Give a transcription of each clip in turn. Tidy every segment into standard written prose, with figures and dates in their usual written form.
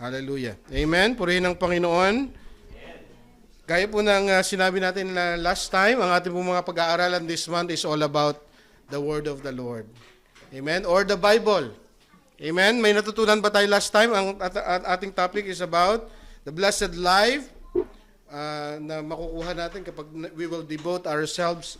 Hallelujah. Amen. Purihin ng Panginoon. Gaya po ng sinabi natin na last time, ang ating pong mga pag-aaralan this month is all about the Word of the Lord. Amen. Or the Bible. Amen. May natutunan ba tayo last time? Ang ating topic is about the blessed life na makukuha natin kapag we will devote ourselves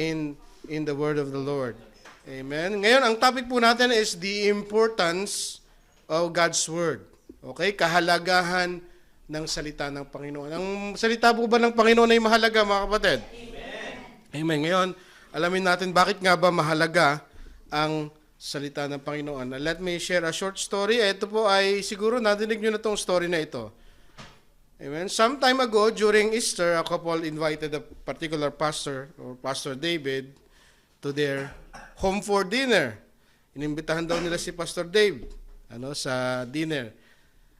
in the Word of the Lord. Amen. Ngayon, ang topic po natin is the importance of God's Word. Okay? Kahalagahan ng salita ng Panginoon. Ang salita po ba ng Panginoon ay mahalaga, mga kapatid? Amen. Amen. Ngayon, alamin natin bakit nga ba mahalaga ang salita ng Panginoon. Let me share a short story. Ito po ay siguro nadinig nyo na itong story na ito. Amen. Some time ago, during Easter, a couple invited a particular pastor, or Pastor David, to their home for dinner. Inimbitahan daw nila si Pastor Dave sa dinner.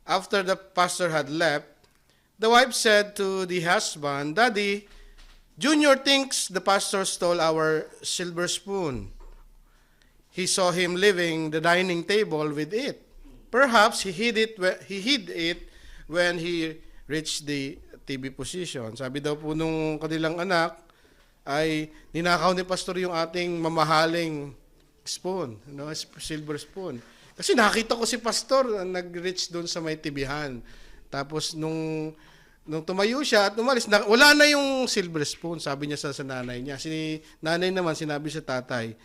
After the pastor had left, the wife said to the husband, "Daddy, Junior thinks the pastor stole our silver spoon. He saw him leaving the dining table with it. Perhaps he hid it when he reached the TV position." Sabi daw po nung kanilang anak, ay ninakaw ni pastor yung ating mamahaling spoon, silver spoon. Kasi nakita ko si pastor nag-reach doon sa may tibihan. Tapos nung tumayo siya at umalis, wala na yung silver spoon, sabi niya sa nanay niya. Si nanay naman sinabi sa tatay.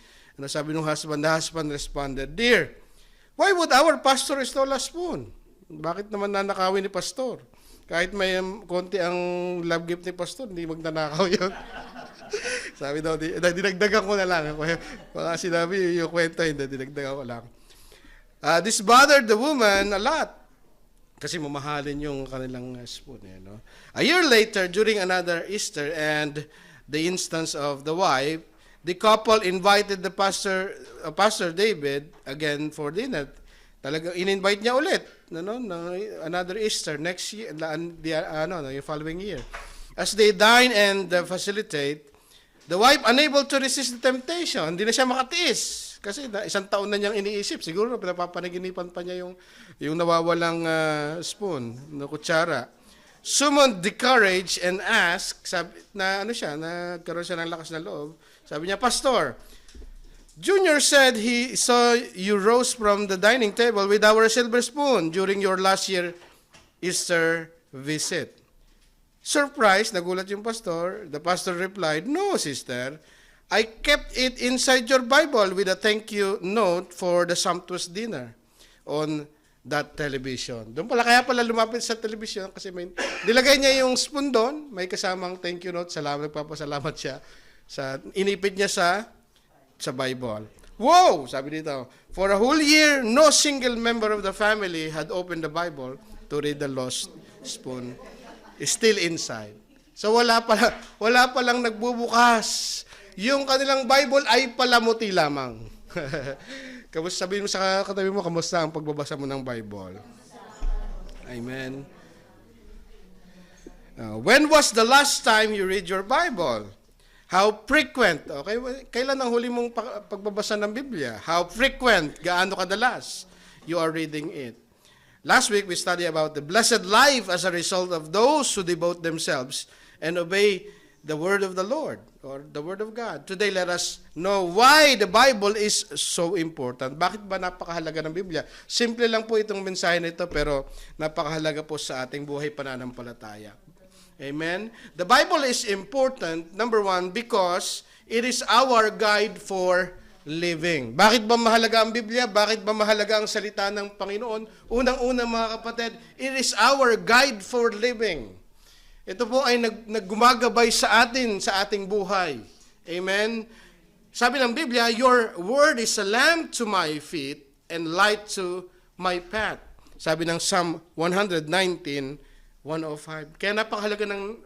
Sabi ng husband, the husband responded, "Dear, why would our pastor steal a spoon?" Bakit naman nanakawin ni pastor? Kahit may konti ang love gift ni pastor, hindi magnanakaw yun. Sabi daw, dinagdagan ko na lang. Baka sinabi yung kwento, hindi, dinagdagan ko lang. This bothered the woman a lot kasi mamahalin yung kanilang spoon. A year later, during another Easter and the instance of the wife, the couple invited the Pastor David again for dinner. Talagang in-invite niya ulit, another Easter next year, yung following year. As they dine and facilitate, the wife unable to resist the temptation, hindi na siya makatiis. Kasi isang taon na niyang iniisip, siguro napapanaginipan pa niya yung nawawalang spoon, kutsara. Summoned the courage and asked, nagkaroon siya ng lakas na loob. Sabi niya, "Pastor, Junior said he saw you rose from the dining table with our silver spoon during your last year Easter visit." Surprised, nagulat yung pastor. The pastor replied, "No, sister. I kept it inside your Bible with a thank you note for the sumptuous dinner on that television." Doon pala, kaya pala lumapit sa television kasi nilagay niya yung spoon doon, may kasamang thank you note, nagpapasalamat siya. Inipit niya sa Bible. Wow! Sabi dito, for a whole year, no single member of the family had opened the Bible to read the lost spoon. It's still inside. So wala palang nagbubukas. Yung kanilang Bible ay palamuti lamang. Sabihin mo sa katabi mo, kamusta ang pagbabasa mo ng Bible? Amen. When was the last time you read your Bible? How frequent? Okay, kailan ang huli mong pagbabasa ng Biblia? How frequent? Gaano kadalas you are reading it? Last week we studied about the blessed life as a result of those who devote themselves and obey the word of the Lord or the word of God. Today, let us know why the Bible is so important. Bakit ba napakahalaga ng Biblia? Simple lang po itong mensahe nito pero napakahalaga po sa ating buhay pananampalataya. Amen? The Bible is important, number one, because it is our guide for living. Bakit ba mahalaga ang Biblia? Bakit ba mahalaga ang salita ng Panginoon? Unang-unang mga kapatid, it is our guide for living. Ito po ay naggumagabay sa ating buhay. Amen? Sabi ng Biblia, your word is a lamp to my feet and light to my path. Sabi ng Psalm 119, 105. Kaya napakahalaga ng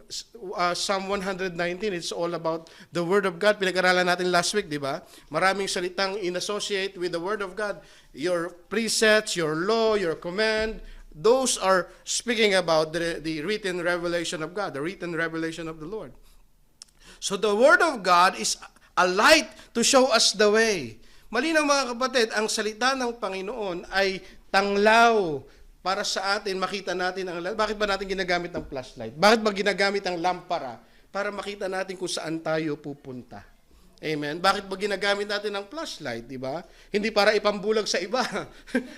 Psalm 119, it's all about the Word of God. Pinag-aralan natin last week, di ba? Maraming salitang in-associate with the Word of God. Your precepts, your law, your command, those are speaking about the written revelation of God, the written revelation of the Lord. So the Word of God is a light to show us the way. Malinaw mga kapatid, ang salita ng Panginoon ay tanglaw para sa atin, makita natin bakit ba natin ginagamit ang flashlight? Bakit ba ginagamit ang lampara? Para makita natin kung saan tayo pupunta. Amen. Bakit ba ginagamit natin ang flashlight, di ba? Hindi para ipambulag sa iba.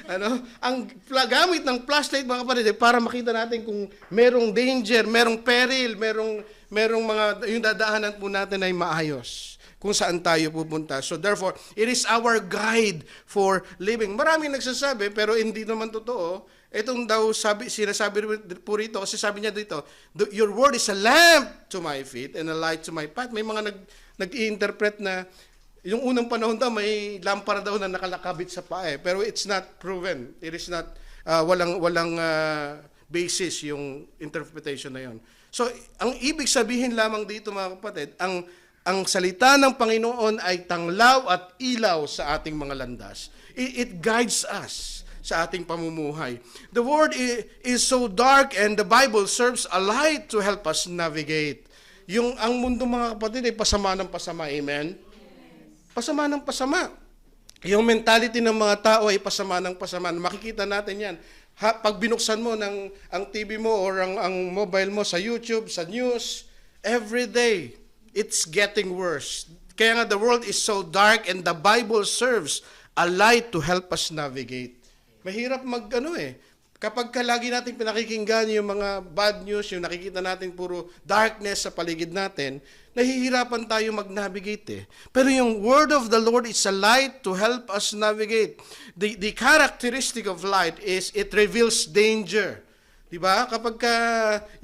Ano? Ang gamit ng flashlight, mga kapatid, para makita natin kung merong danger, merong peril, merong mga yung dadaanan po natin ay maayos kung saan tayo pupunta. So therefore, it is our guide for living. Maraming nagsasabi, pero hindi naman totoo. Itong daw sinasabi po rito, kasi sabi niya dito, your word is a lamp to my feet and a light to my path. May mga nag-i-interpret na yung unang panahon daw may lampara daw na nakalakabit sa paa pero it's not proven. It is not walang basis yung interpretation na yon. So ang ibig sabihin lamang dito, mga kapatid, ang salita ng Panginoon ay tanglaw at ilaw sa ating mga landas. It guides us sa ating pamumuhay. The word is so dark and the Bible serves a light to help us navigate. Ang mundo, mga kapatid, ay pasama ng pasama. Amen? Pasama ng pasama. Yung mentality ng mga tao ay pasama ng pasama. Makikita natin yan. Pag binuksan mo ang TV mo or ang mobile mo sa YouTube, sa news, every day, it's getting worse. Kaya nga, the world is so dark and the Bible serves a light to help us navigate. Mahirap kapag lagi natin pinakikinggan yung mga bad news, yung nakikita natin puro darkness sa paligid natin, nahihirapan tayo mag-navigate. Pero yung word of the Lord is a light to help us navigate. The characteristic of light is it reveals danger. Diba? Kapag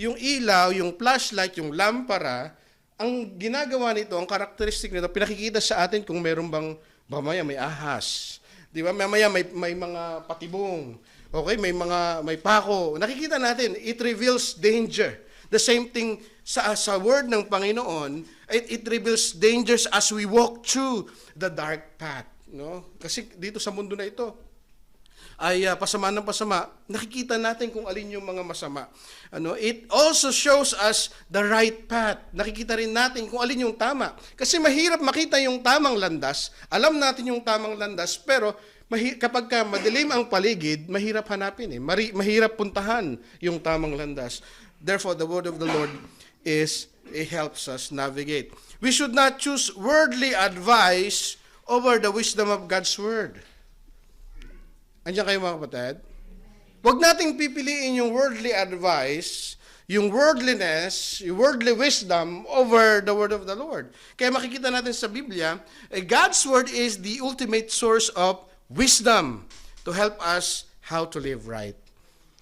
yung ilaw, yung flashlight, yung lampara, ang ginagawa nito, ang characteristic nito, pinakikita sa atin kung meron bang mamaya may ahas. Diba? Mamaya may mga patibong. Okay, may pako. Nakikita natin, it reveals danger. The same thing sa word ng Panginoon, it reveals dangers as we walk through the dark path, no? Kasi dito sa mundo na ito ay pasama ng pasama. Nakikita natin kung alin yung mga masama. It also shows us the right path. Nakikita rin natin kung alin yung tama. Kasi mahirap makita yung tamang landas. Alam natin yung tamang landas, pero kapag madilim ang paligid, mahirap hanapin. Mahirap puntahan yung tamang landas. Therefore, the word of the Lord it helps us navigate. We should not choose worldly advice over the wisdom of God's word. Andiyan kayo, mga kapatid? Huwag nating pipiliin yung worldly advice, yung worldliness, yung worldly wisdom over the word of the Lord. Kaya makikita natin sa Biblia, God's word is the ultimate source of wisdom to help us how to live right.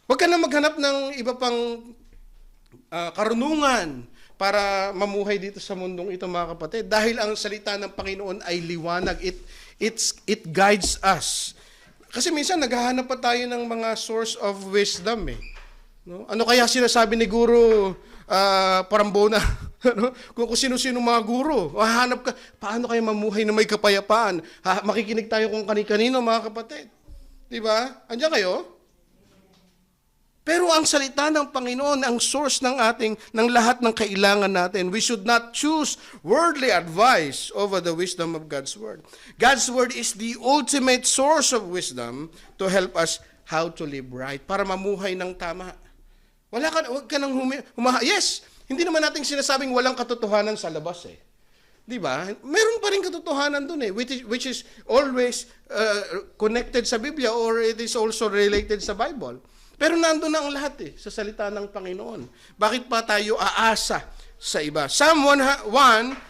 Huwag ka na maghanap ng iba pang karunungan para mamuhay dito sa mundong ito, mga kapatid. Dahil ang salita ng Panginoon ay liwanag. It guides us. Kasi minsan naghahanap pa tayo ng mga source of wisdom. No? Ano kaya sinasabi ni Guro Parambona? Kung sino-sino mga guro. Hahanap ka, paano kayo mamuhay na may kapayapaan? Makikinig tayo kung kani-kanino, mga kapatid. Diba? Andiyan kayo? Pero ang salita ng Panginoon, ang source ng lahat ng kailangan natin. We should not choose worldly advice over the wisdom of God's word. God's word is the ultimate source of wisdom to help us how to live right, para mamuhay ng tama. Huwag ka nang yes, hindi naman natin sinasabing walang katotohanan sa labas Di ba? Meron pa rin katotohanan dun which is always connected sa Biblia or it is also related sa Bible. Pero nandun na ang lahat sa salita ng Panginoon. Bakit pa tayo aasa sa iba? Psalm 1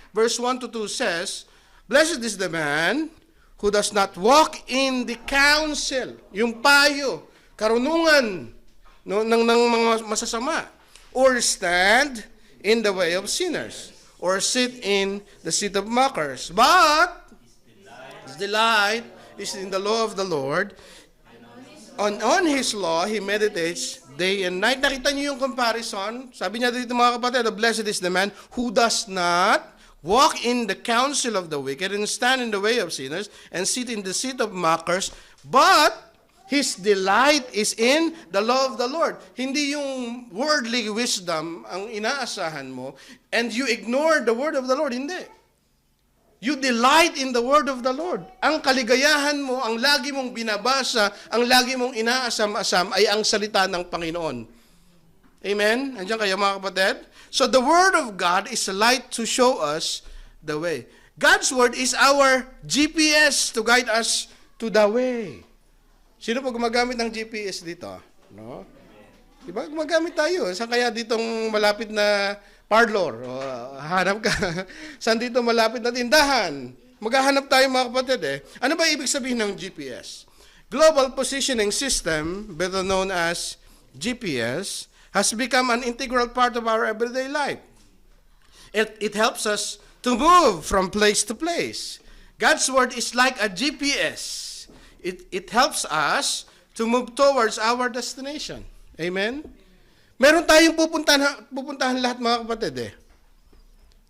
verse 1 to 2 says, "Blessed is the man who does not walk in the counsel," yung payo, karunungan ng mga masasama, "or stand in the way of sinners, or sit in the seat of mockers. But his delight is in the law of the Lord. On His law, He meditates day and night." Nakita niyo yung comparison? Sabi niya dito, mga kapatid, "Blessed is the man who does not walk in the counsel of the wicked, and stand in the way of sinners, and sit in the seat of mockers, but his delight is in the law of the Lord." Hindi yung worldly wisdom ang inaasahan mo, and you ignore the word of the Lord. Hindi. You delight in the word of the Lord. Ang kaligayahan mo, ang lagi mong binabasa, ang lagi mong inaasam-asam ay ang salita ng Panginoon. Amen? Andiyan kayo mga kapatid? So the word of God is a light to show us the way. God's word is our GPS to guide us to the way. Sino po gumagamit ng GPS dito? No? Diba? Gumagamit tayo. Saan kaya ditong malapit na parlor? O, hanap ka. Saan dito malapit na tindahan? Maghahanap tayo mga kapatid eh. Ano ba ibig sabihin ng GPS? Global Positioning System, better known as GPS, has become an integral part of our everyday life. It helps us to move from place to place. God's word is like a GPS. It helps us to move towards our destination. Amen? Meron tayong pupuntahan lahat mga kapatid eh.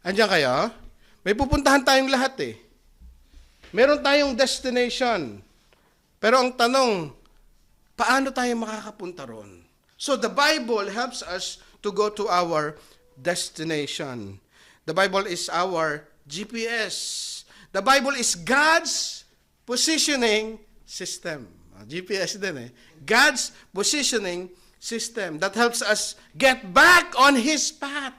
Andiyan kayo? May pupuntahan tayong lahat eh. Meron tayong destination. Pero ang tanong, paano tayo makakapunta ron? So the Bible helps us to go to our destination. The Bible is our GPS. The Bible is God's positioning system. GPS din eh. God's positioning system that helps us get back on His path.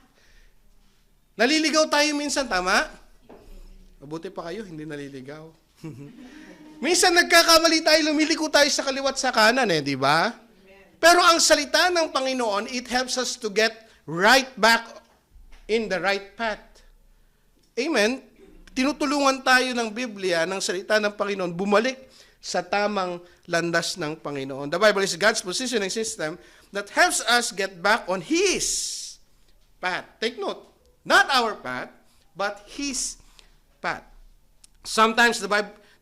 Naliligaw tayo minsan, tama? Mabuti pa kayo, hindi naliligaw. Minsan nagkakamali tayo, lumiliko tayo sa kaliwat sa kanan eh, di ba? Pero ang salita ng Panginoon, it helps us to get right back in the right path. Amen? Tinutulungan tayo ng Biblia, ng salita ng Panginoon, bumalik sa tamang landas ng Panginoon. The Bible is God's positioning system that helps us get back on His path. Take note, not our path, but His path. Sometimes the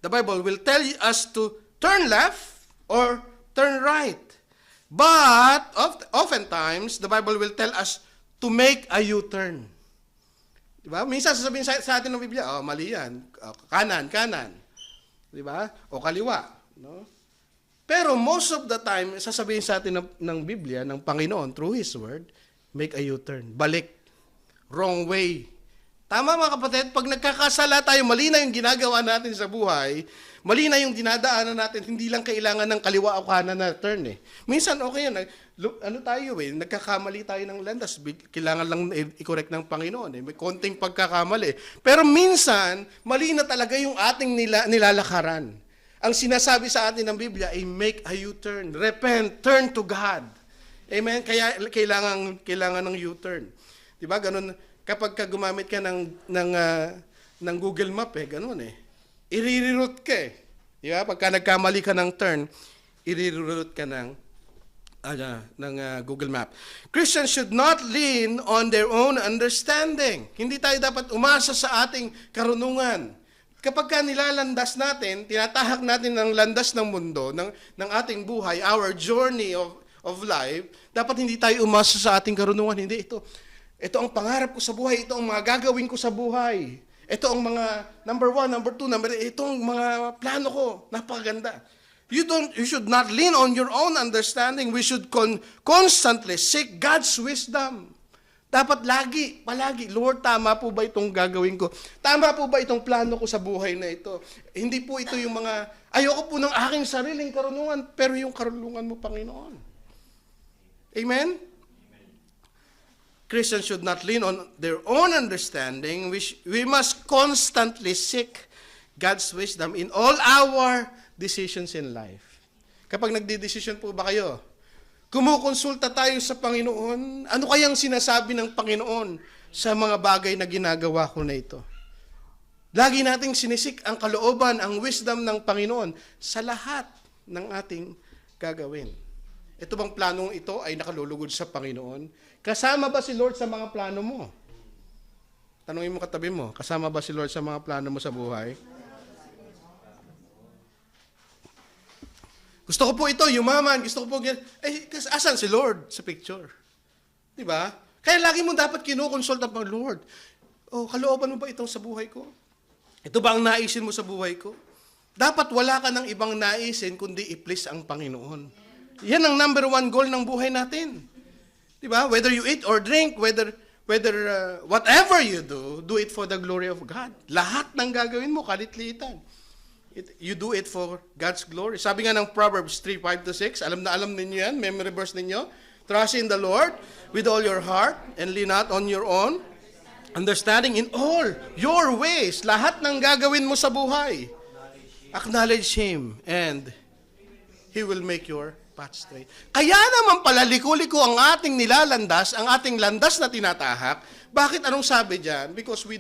Bible will tell us to turn left or turn right. But oftentimes, the Bible will tell us to make a U-turn. Diba? Minsan sasabihin sa atin ng Biblia, mali yan, kanan. Diba? O kaliwa. No? Pero most of the time, sasabihin sa atin ng Biblia, ng Panginoon, through His Word, make a U-turn. Balik. Wrong way. Tama mga kapatid, pag nagkakasala tayo, mali na yung ginagawa natin sa buhay, mali na yung dinadaanan natin, hindi lang kailangan ng kaliwa o kanan na turn eh. Minsan okay yan, nagkakamali tayo ng landas, kailangan lang i-correct ng Panginoon eh. May konting pagkakamali. Pero minsan, mali na talaga yung ating nilalakaran. Ang sinasabi sa atin ng Biblia ay make a U-turn, repent, turn to God. Amen? Kaya kailangan ng U-turn. Diba? Ganun, kapag gumamit ka ng Google Map ganun eh. I-reroute ka eh. Diba? Pagka nagkamali ka ng turn, i-reroute ka ng Google Map. Christians should not lean on their own understanding. Hindi tayo dapat umasa sa ating karunungan. Kapag ka nilalandas natin, tinatahak natin ng landas ng mundo, ng ating buhay, our journey of life, dapat hindi tayo umasa sa ating karunungan. Hindi, ito ang pangarap ko sa buhay, ito ang mga gagawin ko sa buhay. Ito ang mga number 1, number 2, itong mga plano ko, napakaganda. You should not lean on your own understanding. We should constantly seek God's wisdom. Dapat palagi, Lord, tama po ba itong gagawin ko? Tama po ba itong plano ko sa buhay na ito? Hindi po ito yung mga, ayoko po ng aking sariling karunungan, pero yung karunungan mo, Panginoon. Amen? Christians should not lean on their own understanding. We must constantly seek God's wisdom in all our decisions in life. Kapag nagdidesisyon po ba kayo, kumukonsulta tayo sa Panginoon, ano kayang sinasabi ng Panginoon sa mga bagay na ginagawa ko na ito? Lagi nating sinisik ang kalooban, ang wisdom ng Panginoon sa lahat ng ating gagawin. Ito bang planong ito ay nakalulugod sa Panginoon? Kasama ba si Lord sa mga plano mo? Tanungin mo katabi mo, kasama ba si Lord sa mga plano mo sa buhay? Gusto ko po ito, yumaman. Gusto ko po, asan si Lord sa picture? Diba? Kaya lagi mo dapat kinukonsulta pang Lord. Kalooban mo ba itong sa buhay ko? Ito ba ang naisin mo sa buhay ko? Dapat wala ka ng ibang naisin, kundi i-please ang Panginoon. Yan ang number 1 goal ng buhay natin. Diba? Whether you eat or drink, whether whether whatever you do it for the glory of God. Lahat ng gagawin mo, kalit-liitan. You do it for God's glory. Sabi nga ng Proverbs 3:5-6, alam na alam ninyo yan, memory verse ninyo. Trust in the Lord with all your heart and lean not on your own understanding in all your ways. Lahat ng gagawin mo sa buhay, acknowledge Him and He will make your path straight. Kaya naman pala liko-liko ang ating nilalandas, ang ating landas na tinatahak. Bakit? Anong sabi dyan? Because we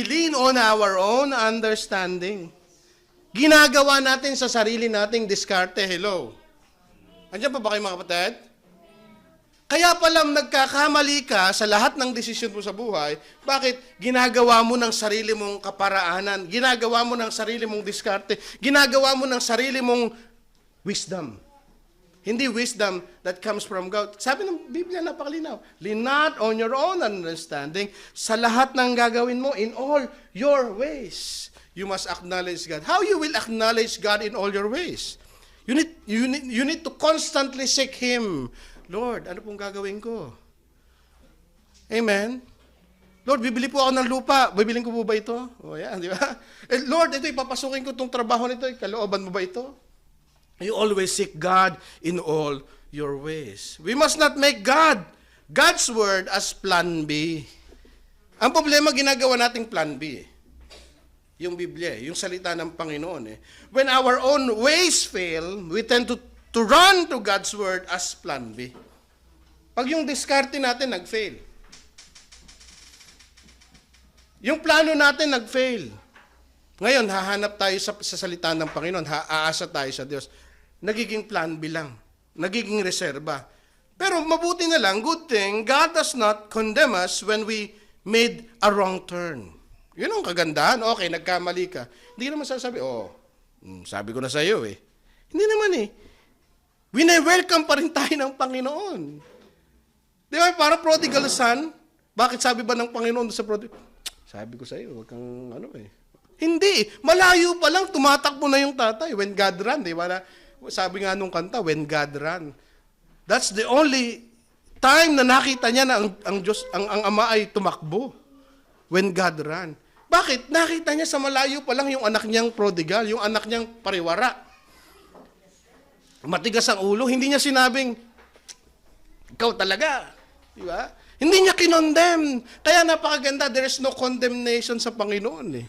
lean on our own understanding. Ginagawa natin sa sarili nating diskarte. Hello. Andiyan pa ba kayo mga kapatid? Kaya palang nagkakamali ka sa lahat ng desisyon mo sa buhay. Bakit? Ginagawa mo ng sarili mong kaparaanan. Ginagawa mo ng sarili mong diskarte. Ginagawa mo ng sarili mong wisdom. Hindi wisdom that comes from God. Sabi ng Biblia, napakalinaw. Lean not on your own understanding. Sa lahat ng gagawin mo, in all your ways, you must acknowledge God. How you will acknowledge God in all your ways? You need to constantly seek Him. Lord, ano pong gagawin ko? Amen? Lord, bibili po ako ng lupa. Bibiling ko po ba ito? O yan, di ba? Lord, ito ipapasukin ko itong trabaho nito. Kalooban mo ba ito? You always seek God in all your ways. We must not make God's word as plan B. Ang problema, ginagawa nating plan B. Yung Biblia, yung salita ng Panginoon. When our own ways fail, we tend to run to God's word as plan B. Pag yung diskarte natin nag-fail, yung plano natin nag-fail, ngayon hahanap tayo sa salita ng Panginoon, aasa tayo sa Diyos, nagiging plan B lang, nagiging reserba. Pero mabuti na lang, good thing, God does not condemn us when we made a wrong turn. Yun ang kagandahan. Okay, nagkamali ka. Hindi naman sasabi, sabi ko na sa iyo eh. Hindi naman eh. Wine-welcome pa rin tayo ng Panginoon. Di ba, para prodigal son, bakit sabi ba ng Panginoon sa prodigal? Sabi ko sa iyo, wag kang Hindi. Malayo pa lang, tumatakbo na yung tatay. When God ran, di ba? Sabi nga nung kanta, when God ran. That's the only time na nakita niya na ang Diyos, ang Ama ay tumakbo. When God ran. Bakit? Nakita niya sa malayo pa lang yung anak niyang prodigal, yung anak niyang pariwara. Matigas ang ulo. Hindi niya sinabing, ikaw talaga. Di ba? Hindi niya kinondemn. Kaya napakaganda, there is no condemnation sa Panginoon eh.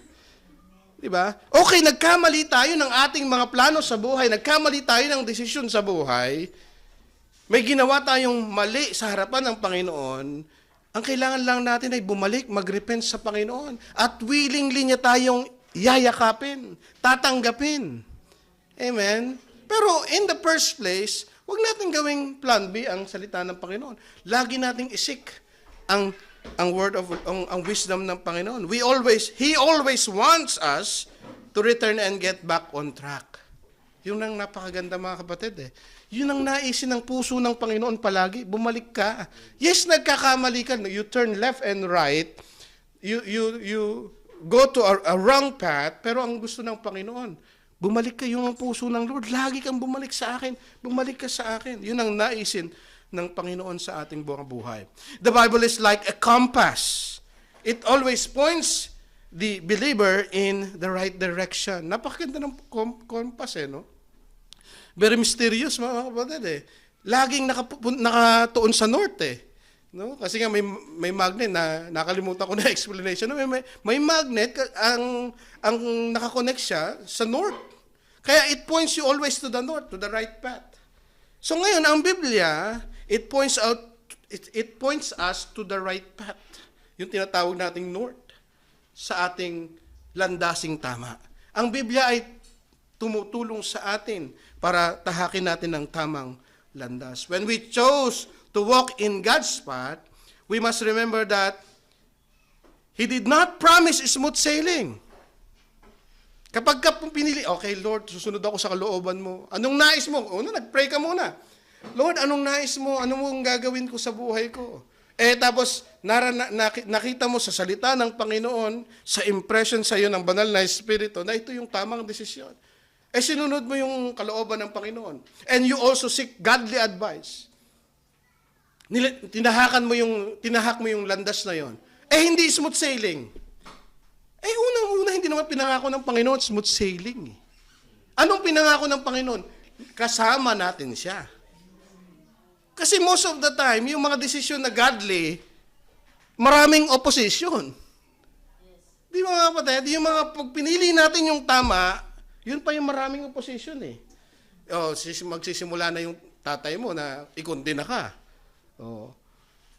Di ba? Okay, nagkamali tayo ng ating mga plano sa buhay, nagkamali tayo ng desisyon sa buhay, may ginawa tayong mali sa harapan ng Panginoon, ang kailangan lang natin ay bumalik, mag-repent sa Panginoon, at willingly niya tayong yayakapin, tatanggapin. Amen? Pero in the first place, huwag natin gawing plan B ang salita ng Panginoon. Lagi nating isik ang word of ang wisdom ng Panginoon. He always wants us to return and get back on track. Yun ang napakaganda mga kapatid eh. Yun ang naisin ng puso ng Panginoon palagi. Bumalik ka. Yes, nagkakamali ka. You turn left and right. You go to a wrong path. Pero ang gusto ng Panginoon, bumalik ka yung puso ng Lord. Lagi kang bumalik sa akin. Bumalik ka sa akin. Yun ang naisin ng Panginoon sa ating buong buhay. The Bible is like a compass. It always points the believer in the right direction. Napakaganda ng compass eh, no? Very mysterious mga kapatid eh. Laging nakatuon sa north eh. No? Kasi nga may magnet na nakalimutan ko na explanation. May magnet ang nakakonect siya sa north. Kaya it points you always to the north, to the right path. So ngayon ang Biblia, it points us to the right path. Yung tinatawag nating north sa ating landasing tama. Ang Biblia ay tumutulong sa atin para tahakin natin ang tamang landas. When we chose to walk in God's path, we must remember that He did not promise smooth sailing. Kapag ka pinili, okay Lord, susunod ako sa kalooban mo. Anong nais mo? Nag-pray ka muna. Lord, anong nais mo? Ano mong gagawin ko sa buhay ko? Tapos, nakita mo sa salita ng Panginoon, sa impression sa iyo ng banal na Espiritu, na ito yung tamang desisyon. Sinunod mo yung kalooban ng Panginoon. And you also seek godly advice. tinahak mo yung landas na yon. Hindi smooth sailing. Unang-una, hindi naman pinangako ng Panginoon smooth sailing. Anong pinangako ng Panginoon? Kasama natin siya. Kasi most of the time, yung mga desisyon na godly, maraming opposition. Di ba mga kapatid? Yung mga pag pinili natin yung tama, yun pa yung maraming opposition eh. Magsisimula na yung tatay mo na ikundina ka.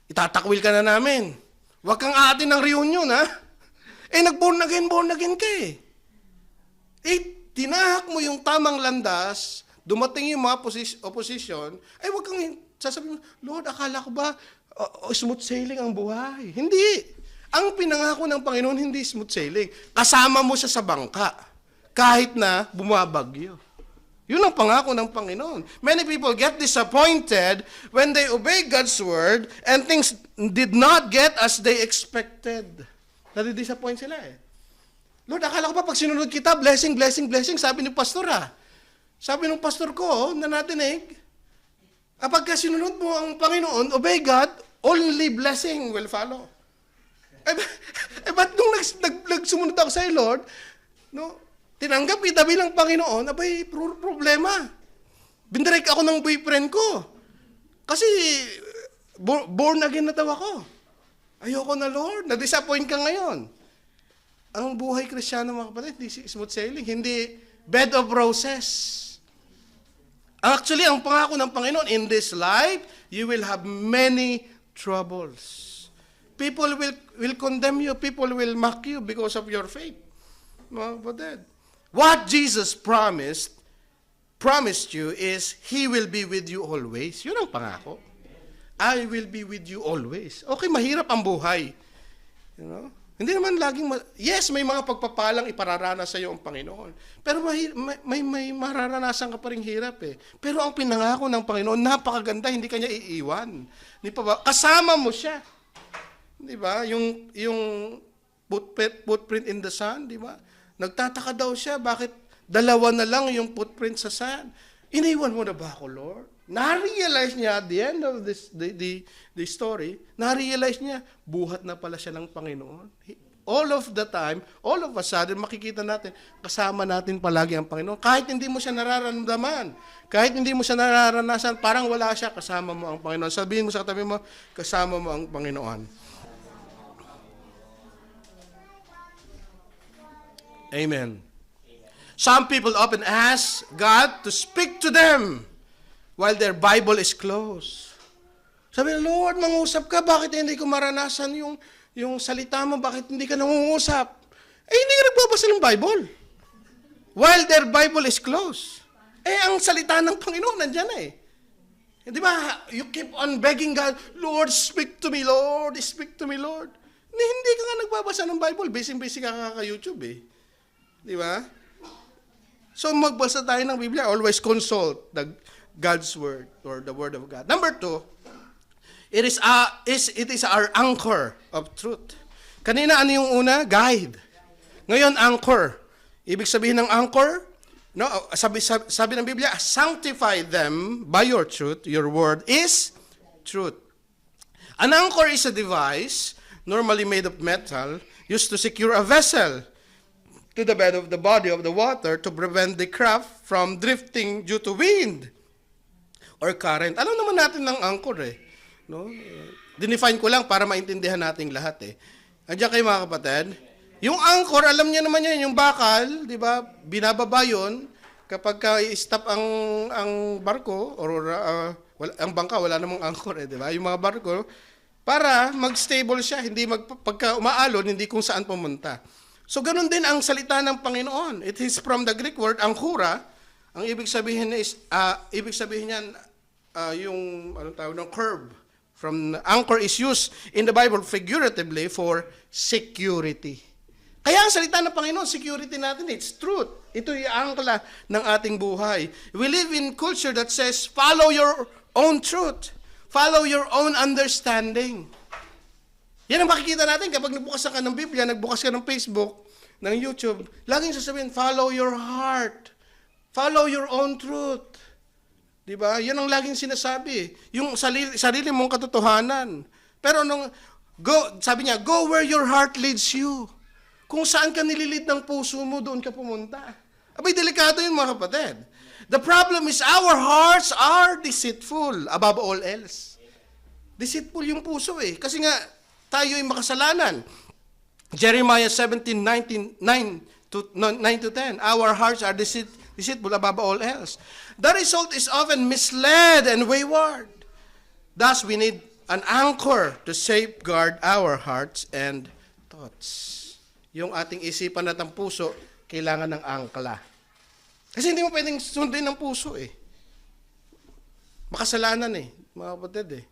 Itatakwil ka na namin. Huwag kang aatin ng reunion, ha? Nag-born again ka eh. Tinahak mo yung tamang landas, dumating yung mga opposition, huwag kang sasabihin mo, Lord, akala ko ba smooth sailing ang buhay? Hindi. Ang pinangako ng Panginoon, hindi smooth sailing. Kasama mo siya sa bangka, kahit na bumabagyo. Yun ang pangako ng Panginoon. Many people get disappointed when they obey God's word and things did not get as they expected. Nadi-disappoint sila eh. Lord, akala ko pa pag sinunod kita, blessing, blessing, blessing, sabi ni pastor Sabi ng pastor ko na natinig, kapag sinunod mo ang Panginoon, obey God, only blessing will follow. Ba't nung nagsumunod ako sa Lord, tinanggap kita bilang Panginoon, problema. Bindirect ako ng boyfriend ko. Kasi, born again na daw ako. Ayoko na, Lord. Na-disappoint ka ngayon. Ang buhay Kristiyano, mga kapatid, hindi smooth sailing, hindi bed of roses. Actually, ang pangako ng Panginoon, in this life, you will have many troubles. People will condemn you. People will mock you because of your faith. What Jesus promised you is, He will be with you always. Yun ang pangako. I will be with you always. Okay, mahirap ang buhay. Hindi naman laging, yes, may mga pagpapalang ipararanas sa iyo ang Panginoon. Pero may mararanasan ka pa rin hirap eh. Pero ang pinangako ng Panginoon, napakaganda, hindi kanya iiwan. Di pa ba? Kasama mo siya. Di ba? Yung footprint in the sand, di ba? Nagtataka daw siya, bakit dalawa na lang yung footprint sa sand? Iniwan mo na ba ako, Lord? Na-realize niya at the end of the story, na-realize niya, buhat na pala siya ng Panginoon. All of the time, all of a sudden, makikita natin, kasama natin palagi ang Panginoon. Kahit hindi mo siya nararamdaman, kahit hindi mo siya nararanasan, parang wala siya, kasama mo ang Panginoon. Sabihin mo sa katabi mo, kasama mo ang Panginoon. Amen. Some people often ask God to speak to them while their Bible is closed. Sabi na, Lord, mangusap ka, bakit hindi ko maranasan yung salita mo, bakit hindi ka nangungusap? Hindi ka nagbabasa ng Bible. While their Bible is closed. Ang salita ng Panginoon, nandyan na eh. Di ba, you keep on begging God, Lord, speak to me, Lord, speak to me, Lord. Hindi ka nga nagbabasa ng Bible, busy ka YouTube eh. Di ba? So magbasa tayo ng Biblia, always consult God's word or the word of God. Number 2, it is our anchor of truth. Kanina ano yung una? Guide. Ngayon anchor. Ibig sabihin ng anchor, sabi ng Biblia, sanctify them by your truth. Your word is truth. An anchor is a device normally made of metal used to secure a vessel to the bed of the body of the water to prevent the craft from drifting due to wind or current. Alam naman natin ng anchor eh. Dinefine ko lang para maintindihan nating lahat eh. Andiyan kayo mga kapatid. Yung anchor, alam niyo naman yan, yung bakal, di ba, binababa yun kapag i-stop ang barko or ang bangka, wala namang anchor eh, di ba? Yung mga barko, para mag-stable siya, hindi pagka umaalon, hindi kung saan pumunta. So, ganun din ang salita ng Panginoon. It is from the Greek word, anchora. Ang ibig sabihin niyan, yung, anong tawag ng curve. Anchor is used in the Bible figuratively for security. Kaya ang salita ng Panginoon, security natin, it's truth. Ito yung angkla ng ating buhay. We live in culture that says, follow your own truth. Follow your own understanding. Yan ang makikita natin kapag nagbukas ka ng Biblia, nagbukas ka ng Facebook, ng YouTube, laging sasabihin, follow your heart. Follow your own truth. Di ba? Yan ang laging sinasabi. Yung sarili mong katotohanan. Pero sabi niya, go where your heart leads you. Kung saan ka nililid ng puso mo, doon ka pumunta. Abay, delikado yun mga kapatid. The problem is our hearts are deceitful above all else. Deceitful yung puso eh. Kasi nga, tayo ay makasalanan. Jeremiah 17:9 to 10. Our hearts are deceitful above all else. The result is often misled and wayward. Thus, we need an anchor to safeguard our hearts and thoughts. Yung ating isipan at ang puso, kailangan ng angkla. Kasi hindi mo pwedeng sundin ng puso eh. Makasalanan eh, mga kapatid eh.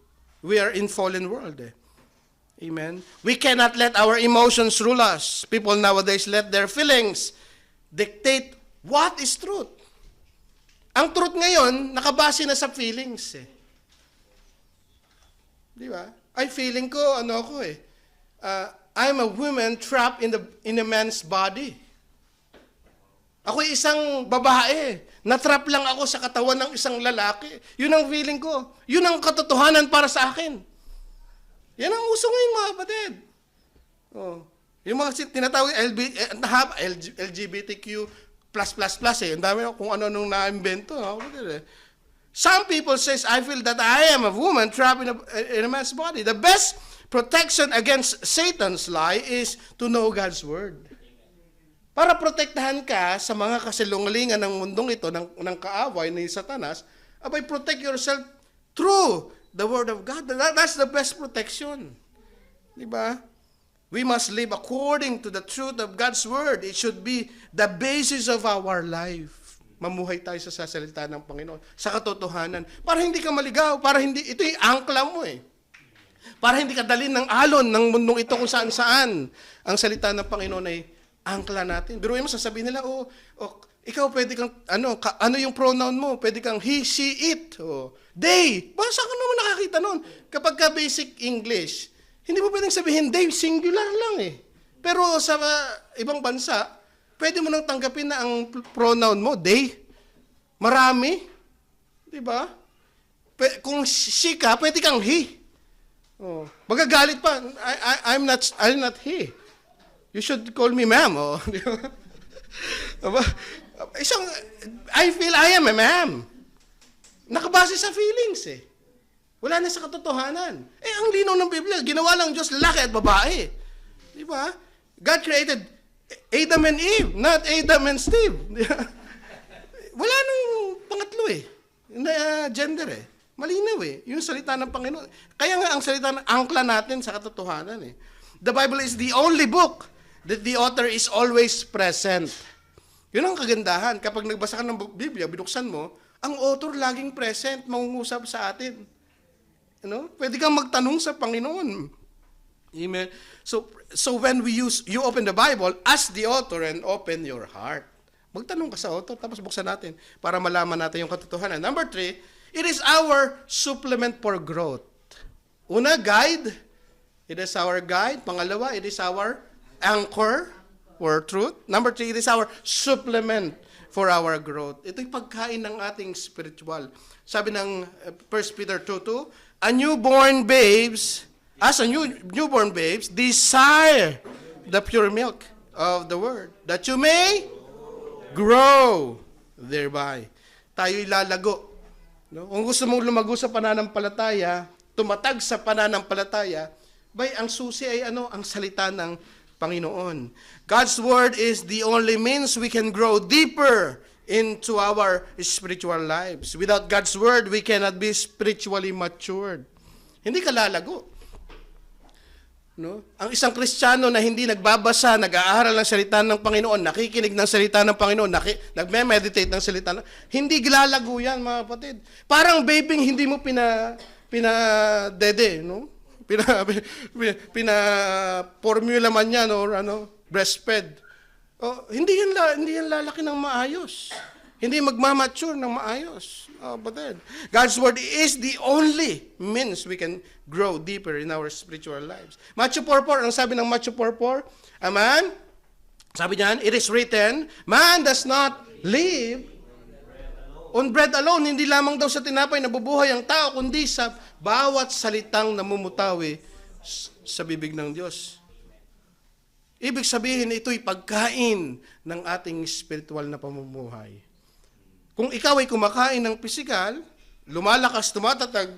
We are in fallen world eh. Amen? We cannot let our emotions rule us. People nowadays let their feelings dictate what is truth. Ang truth ngayon, nakabase na sa feelings eh. Di ba? Ay, feeling ko, I'm a woman trapped in a man's body. Ako'y isang babae. Natrap lang ako sa katawan ng isang lalaki. Yun ang feeling ko. Yun ang katotohanan para sa akin. Yan ang uso ngayon, mga kapatid. Oh. Yung mga tinatawag LGBTQ+++, eh. Ang dami kung ano nung na-invento. Eh. Some people says, I feel that I am a woman trapped in a man's body. The best protection against Satan's lie is to know God's word. Para protektahan ka sa mga kasilungalingan ng mundong ito, ng kaaway ni Satanas, abay, protect yourself through the Word of God. That's the best protection. Diba? We must live according to the truth of God's Word. It should be the basis of our life. Mamuhay tayo sa salita ng Panginoon, sa katotohanan. Para hindi ka maligaw, ito yung angkla mo eh. Para hindi ka dalhin ng alon ng mundong ito kung saan-saan. Ang salita ng Panginoon ay angkla natin. Biruin mo, sasabihin nila, ikaw pwede kang, ano yung pronoun mo? Pwede kang he, she, it. They. Basta ka naman nakakita nun. Kapag ka basic English, hindi mo pwedeng sabihin they, singular lang eh. Pero sa ibang bansa, pwede mo nang tanggapin na ang pronoun mo, they. Marami. Diba? Kung she ka, pwede kang he. Magagalit pa. I'm not he. You should call me ma'am. I feel I am a ma'am. Nakabase sa feelings eh. Wala na sa katotohanan. Ang linaw ng Biblia, ginawa lang Diyos lalaki at babae. Di ba? God created Adam and Eve, not Adam and Steve. Wala nang pangatlo eh. Gender eh. Malinaw eh. Yung salita ng Panginoon. Kaya nga ang salita ng angkla natin sa katotohanan eh. The Bible is the only book that the author is always present. Yun ang kagandahan. Kapag nagbasa ka ng Biblia, binuksan mo, ang author laging present, mangungusap sa atin. Pwede kang magtanong sa Panginoon. Amen. So when you open the Bible, ask the author and open your heart. Magtanong ka sa author, tapos buksan natin para malaman natin yung katotohanan. Number 3, it is our supplement for growth. Una, guide. It is our guide. Pangalawa, it is our anchor for truth. Number 3, it is our supplement for our growth. Ito yung pagkain ng ating spiritual. Sabi ng 1 Peter 2:2, newborn babes, desire the pure milk of the word, that you may grow thereby. Tayo'y lalago. Kung gusto mong lumago sa pananampalataya, tumatag sa pananampalataya, ang susi ay ang salita ng Panginoon. God's word is the only means we can grow deeper into our spiritual lives. Without God's word, we cannot be spiritually matured. Hindi ka lalago. Ang isang Kristiyano na hindi nagbabasa, nag-aaral ng salita ng Panginoon, nakikinig ng salita ng Panginoon, nagme-meditate ng salita ng hindi lalago yan, mga kapatid. Parang babying hindi mo pinadede, formula man yan or breastfed. Hindi yan lalaki ng maayos. Hindi magmamature ng maayos. But then, God's word is the only means we can grow deeper in our spiritual lives. Matthew 4:4, ang sabi ng Matthew 4:4, amen? Sabi niyan, it is written, man does not live On bread alone, hindi lamang daw sa tinapay nabubuhay ang tao, kundi sa bawat salitang namumutawi sa bibig ng Diyos. Ibig sabihin, ito'y pagkain ng ating spiritual na pamumuhay. Kung ikaw ay kumakain ng pisikal, lumalakas, tumatatag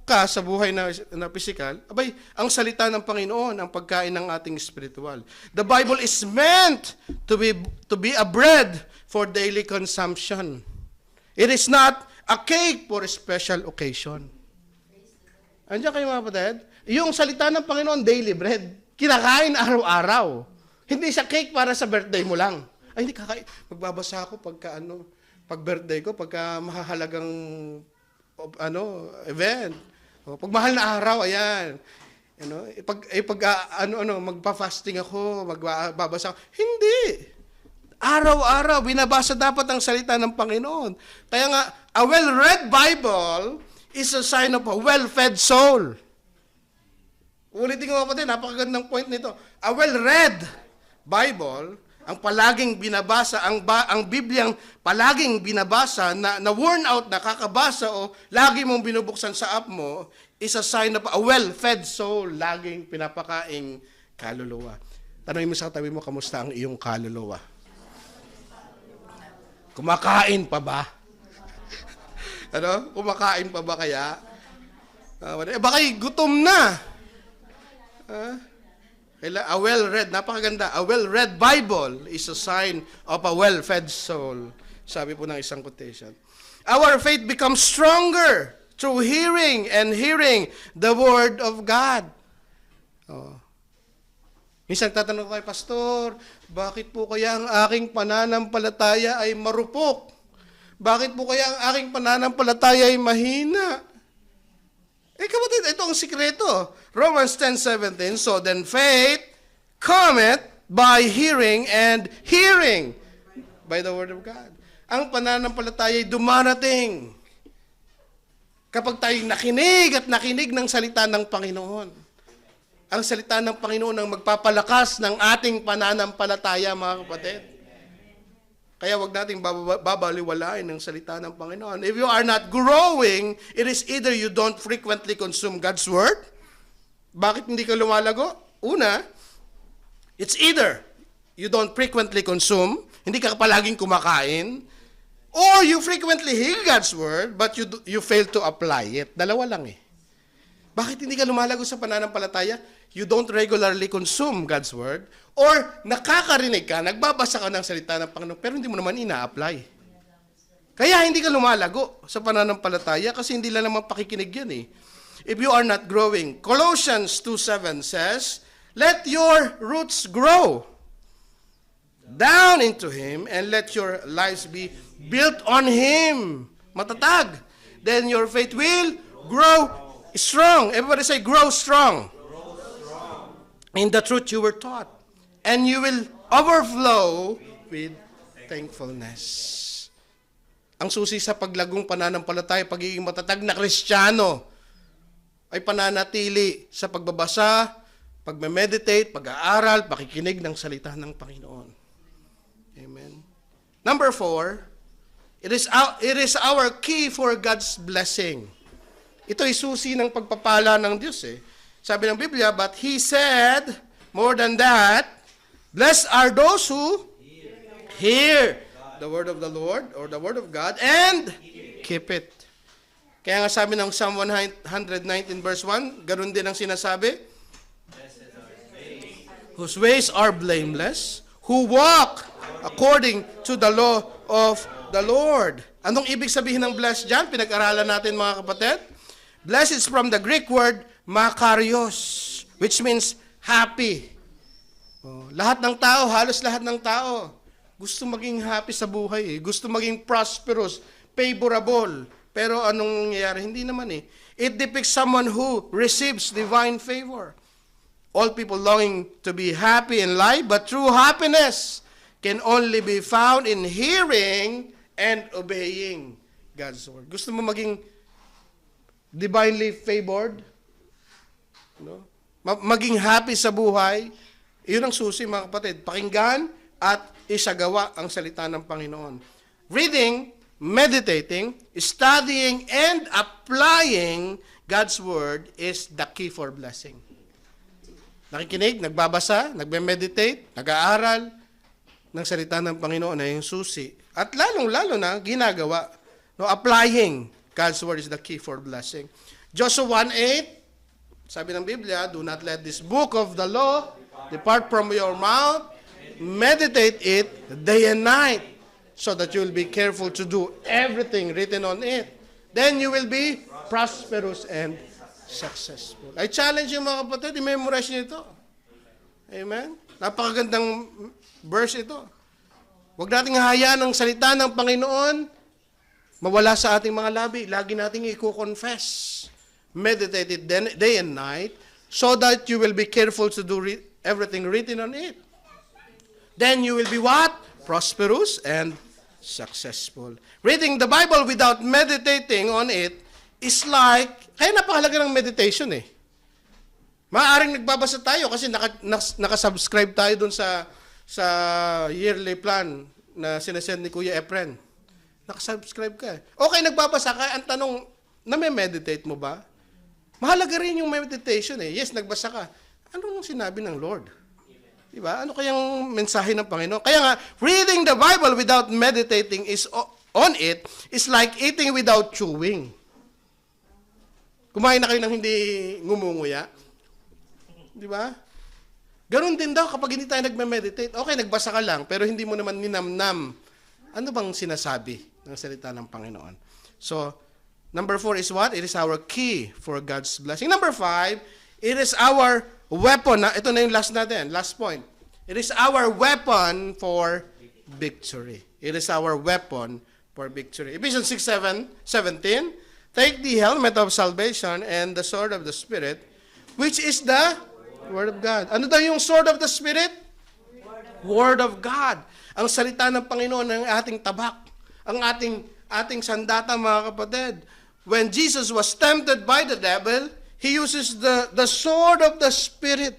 ka sa buhay na pisikal, abay, ang salita ng Panginoon, ang pagkain ng ating spiritual. The Bible is meant to be a bread for daily consumption. It is not a cake for a special occasion. Andiyan kayo mga kapatid? Yung salita ng Panginoon, daily bread. Kinakain araw-araw. Hindi siya cake para sa birthday mo lang. Ay, hindi kakain. Magbabasa ako pag birthday ko, pagka mahahalagang event. O, pag mahal na araw, ayan. Magpa-fasting ako, magbabasa ako. Hindi. Araw-araw, binabasa dapat ang salita ng Panginoon. Kaya nga, a well-read Bible is a sign of a well-fed soul. Ulitin ko kapatid, napakagandang point nito. A well-read Bible, ang palaging binabasa, ang Bibliang palaging binabasa, na worn out, nakakabasa o lagi mong binubuksan sa app mo, is a sign of a well-fed soul, laging pinapakaing kaluluwa. Tanungin mo sa katabi mo, kamusta ang iyong kaluluwa? Kumakain pa ba? Kumakain pa ba kaya? Baka'y gutom na. A well-read, napakaganda, a well-read Bible is a sign of a well-fed soul. Sabi po ng isang quotation. Our faith becomes stronger through hearing and hearing the Word of God. Minsan tatanong ko kay Pastor, bakit po kaya ang aking pananampalataya ay marupok? Bakit po kaya ang aking pananampalataya ay mahina? Kapatid, ito ang sikreto. Romans 10:17, so then faith cometh by hearing and hearing by the Word of God. Ang pananampalataya ay dumarating kapag tayo nakinig at nakinig ng salita ng Panginoon. Ang salita ng Panginoon ang magpapalakas ng ating pananampalataya, mga kapatid. Kaya wag nating babaliwalain ng salita ng Panginoon. If you are not growing, it is either you don't frequently consume God's Word. Bakit hindi ka lumalago? Una, it's either you don't frequently consume, hindi ka palaging kumakain, or you frequently hear God's Word, but you fail to apply it. Dalawa lang eh. Bakit hindi ka lumalago sa pananampalataya? You don't regularly consume God's Word, or nakakarinig ka, nagbabasa ka ng salita ng Panginoon, pero hindi mo naman ina-apply. Kaya hindi ka lumalago sa pananampalataya kasi hindi lang naman pakikinig yan eh. If you are not growing, Colossians 2:7 says, let your roots grow down into Him and let your lives be built on Him. Matatag. Then your faith will grow strong. Everybody say, grow strong. In the truth you were taught. And you will overflow with thankfulness. Ang susi sa paglagong pananampalataya, pagiging matatag na Kristiyano, ay pananatili sa pagbabasa, pagme-meditate, pag-aaral, pakikinig ng salita ng Panginoon. Amen. Number 4, it is our key for God's blessing. Ito ay susi ng pagpapala ng Diyos eh. Sabi ng Biblia, but He said, more than that, blessed are those who hear the word of the Lord or the word of God and keep it. Kaya nga sabi ng Psalm 119 verse 1, ganun din ang sinasabi, whose ways are blameless, who walk according to the law of the Lord. Anong ibig sabihin ng blessed dyan? Pinag-aralan natin mga kapatid. Blessed is from the Greek word makarios, which means happy. Lahat ng tao, halos lahat ng tao, gusto maging happy sa buhay. Gusto maging prosperous, favorable. Pero anong nangyayari? Hindi naman eh. It depicts someone who receives divine favor. All people longing to be happy in life, but true happiness can only be found in hearing and obeying God's word. Gusto mo maging divinely favored? No? Maging happy sa buhay, yun ang susi mga kapatid. Pakinggan at isagawa ang salita ng Panginoon. Reading meditating, studying, and applying God's Word is the key for blessing. Nakikinig, nagbabasa, nagme-meditate, nag-aaral ng salita ng Panginoon na yung susi. At lalong-lalo na ginagawa. No, applying God's Word is the key for blessing. Joshua 1:8, sabi ng Biblia, do not let this book of the law depart from your mouth. Meditate it day and night so that you will be careful to do everything written on it. Then you will be prosperous and successful. I challenge you mga kapatid, i-memorize niyo ito. Amen? Napakagandang verse ito. Huwag nating hayaan ang salita ng Panginoon mawala sa ating mga labi. Lagi nating i-confess. Meditate it day and night so that you will be careful to do everything written on it. Then you will be what? Prosperous and successful. Reading the Bible without meditating on it is like, kaya napakahalaga ng meditation eh. Maaaring nagbabasa tayo kasi nakasubscribe tayo dun sa yearly plan na sinasend ni Kuya Efren. Nakasubscribe ka eh. Okay, nagbabasa ka, ang tanong, name-meditate mo ba? Mahalaga rin yung meditation eh. Yes, nagbasa ka. Anong sinabi ng Lord? Diba? Ano kayang mensahe ng Panginoon? Kaya nga, reading the Bible without meditating on it is like eating without chewing. Kumain na kayo ng hindi ngumunguya? Diba? Ganon din daw kapag hindi tayo nagme-meditate. Okay, nagbasa ka lang, pero hindi mo naman ninamnam. Ano bang sinasabi ng salita ng Panginoon? So, number 4 is what? It is our key for God's blessing. Number 5, it is our weapon. Ito na yung last natin, last point. It is our weapon for victory. It is our weapon for victory. Ephesians 6:17, take the helmet of salvation and the sword of the Spirit, which is the Word of God. Ano daw yung sword of the Spirit? Word of God. Ang salita ng Panginoon ng ating tabak. Ang ating sandata, mga kapatid. When Jesus was tempted by the devil, He uses the sword of the Spirit.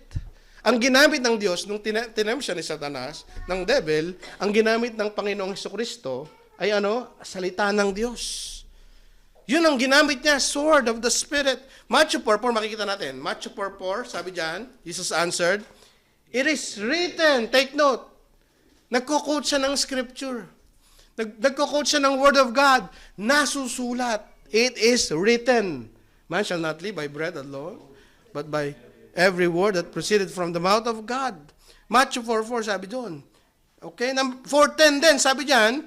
Ang ginamit ng Diyos, nung tinempt siya ni Satanas, ng devil, ang ginamit ng Panginoong Hesukristo ay ano? Salita ng Diyos. Yun ang ginamit niya, sword of the Spirit. Matthew 4:4, makikita natin. Matthew 4:4, sabi diyan, Jesus answered, it is written, take note, nagko-quote siya ng scripture. Nagko-quote siya ng word of God, nasusulat. It is written. Man shall not live by bread alone, but by every word that proceeded from the mouth of God. Matthew 4:4 sabi doon. Okay, 4:10 din, sabi diyan,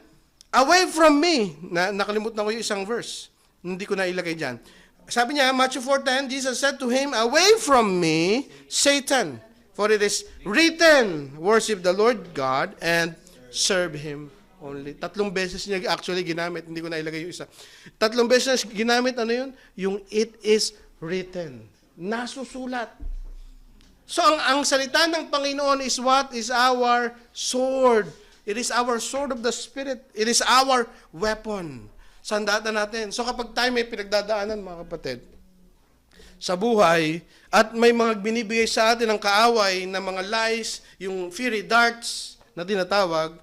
away from me. Nakalimutan ko yung isang verse. Hindi ko na ilagay diyan. Sabi niya, Matthew 4:10, Jesus said to him, away from me, Satan, for it is written, worship the Lord God and serve Him only. 3 beses niya actually ginamit, hindi ko na ilagay yung isa. 3 beses ginamit, ano yun? Yung it is written. Nasusulat. So, ang salita ng Panginoon is what? Is our sword. It is our sword of the Spirit. It is our weapon. Sandata natin. So, kapag tayo may pinagdadaanan, mga kapatid, sa buhay, at may mga binibigay sa atin ng kaaway na mga lies, yung fiery darts na tinatawag,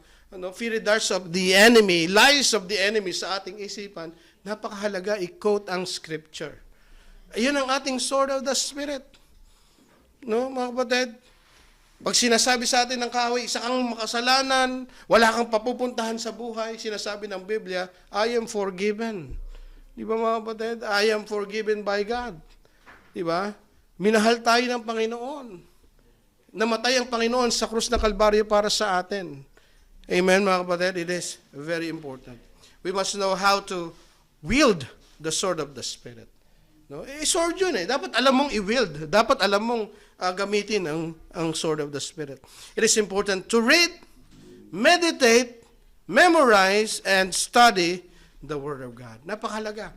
fiery darts of the enemy, lies of the enemy sa ating isipan, napakahalaga i-quote ang scripture. Ayun ang ating sword of the Spirit. No, mga kapatid? Pag sinasabi sa atin ng kaaway, isa kang makasalanan, wala kang papupuntahan sa buhay, sinasabi ng Biblia, I am forgiven. Di ba mga kapatid? I am forgiven by God. Di ba? Minahal tayo ng Panginoon. Namatay ang Panginoon sa krus ng Kalbaryo para sa atin. Amen, mga kapatid? It is very important. We must know how to wield the sword of the Spirit. No? Sword yun eh. Dapat alam mong i-wield. Dapat alam mong gamitin ang sword of the Spirit. It is important to read, meditate, memorize, and study the Word of God. Napakahalaga.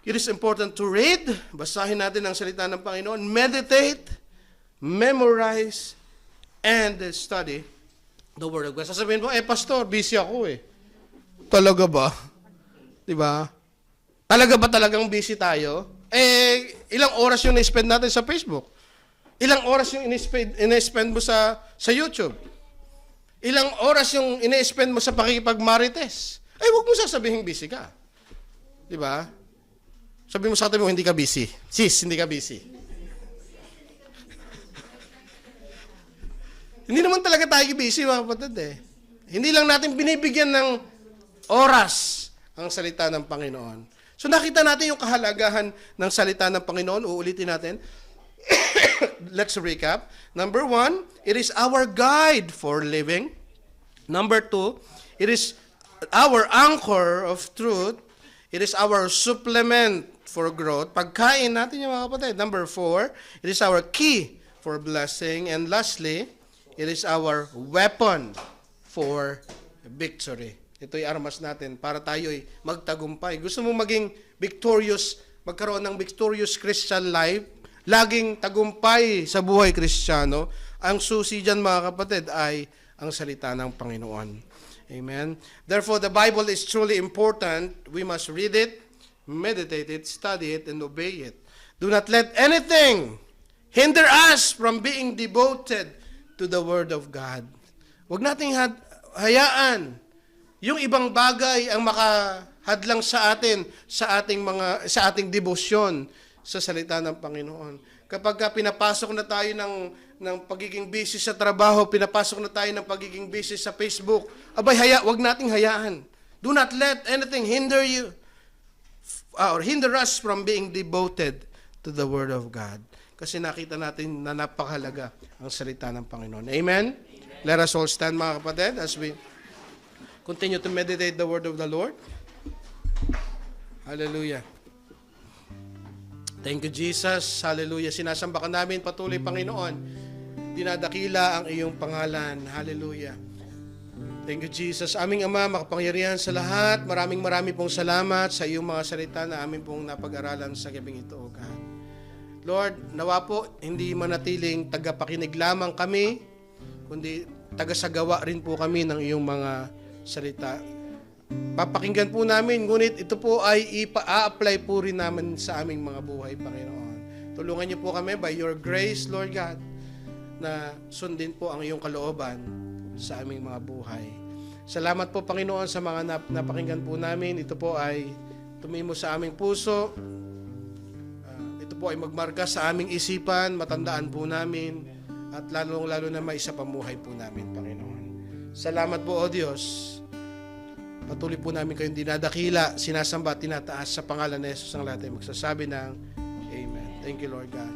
It is important to read, basahin natin ang salita ng Panginoon, meditate, memorize, and study the Word of God. Sasabihin mo, pastor, busy ako eh. Talaga ba? Diba? Talaga ba talagang busy tayo? Ilang oras yung na-spend natin sa Facebook? Ilang oras yung ina-spend mo sa YouTube? Ilang oras yung ina-spend mo sa pakikipagmarites? ay huwag mo sasabihin busy ka. Di ba? Sabi mo sa atin mo, hindi ka busy. Sis, hindi ka busy. Hindi naman talaga tayo busy, mga kapatid eh. Hindi lang natin binibigyan ng oras ang salita ng Panginoon. So nakita natin yung kahalagahan ng salita ng Panginoon. Uulitin natin. Let's recap. Number 1, it is our guide for living. Number 2, it is our anchor of truth. It is our supplement for growth. Pagkain natin yung mga kapatid. Number 4, it is our key for blessing. And lastly, it is our weapon for victory. Ito'y armas natin para tayo'y magtagumpay. Gusto mo maging victorious, magkaroon ng victorious Christian life, laging tagumpay sa buhay Kristiyano, ang susi dyan mga kapatid ay ang salita ng Panginoon. Amen. Therefore, the Bible is truly important. We must read it, meditate it, study it, and obey it. Do not let anything hinder us from being devoted to the Word of God. Huwag nating hayaan yung ibang bagay ang makahadlang sa atin sa ating debosyon sa salita ng Panginoon. Kapag pinapasok na tayo ng pagiging busy sa trabaho, pinapasok na tayo ng pagiging busy sa Facebook, wag nating hayaan. Do not let anything hinder you or hinder us from being devoted to the Word of God. Kasi nakita natin na napakahalaga ang salita ng Panginoon. Amen? Let us all stand, mga kapatid, as we continue to meditate the Word of the Lord. Hallelujah. Thank you, Jesus. Hallelujah. Sinasamba ka namin patuloy, Panginoon. Dinadakila ang iyong pangalan. Hallelujah. Thank you, Jesus. Aming Ama, makapangyarihan sa lahat. Maraming pong salamat sa iyong mga salita na amin pong napag-aralan sa gabing ito, O God. Lord, nawa po, hindi manatiling tagapakinig lamang kami, kundi tagasagawa rin po kami ng iyong mga salita. Papakinggan po namin, ngunit ito po ay ipa-apply po rin namin sa aming mga buhay, Panginoon. Tulungan niyo po kami by your grace, Lord God, na sundin po ang iyong kalooban sa aming mga buhay. Salamat po, Panginoon, sa mga napakinggan po namin. Ito po ay tumimo sa aming puso. Ito po ay magmarka sa aming isipan, matandaan po namin, at lalong-lalo na maisapamuhay po namin, Panginoon. Salamat po, O Diyos. Patuloy po namin kayong dinadakila, sinasamba, tinataas sa pangalan ni Jesus ang lahat ay magsasabi ng Amen. Thank you, Lord God.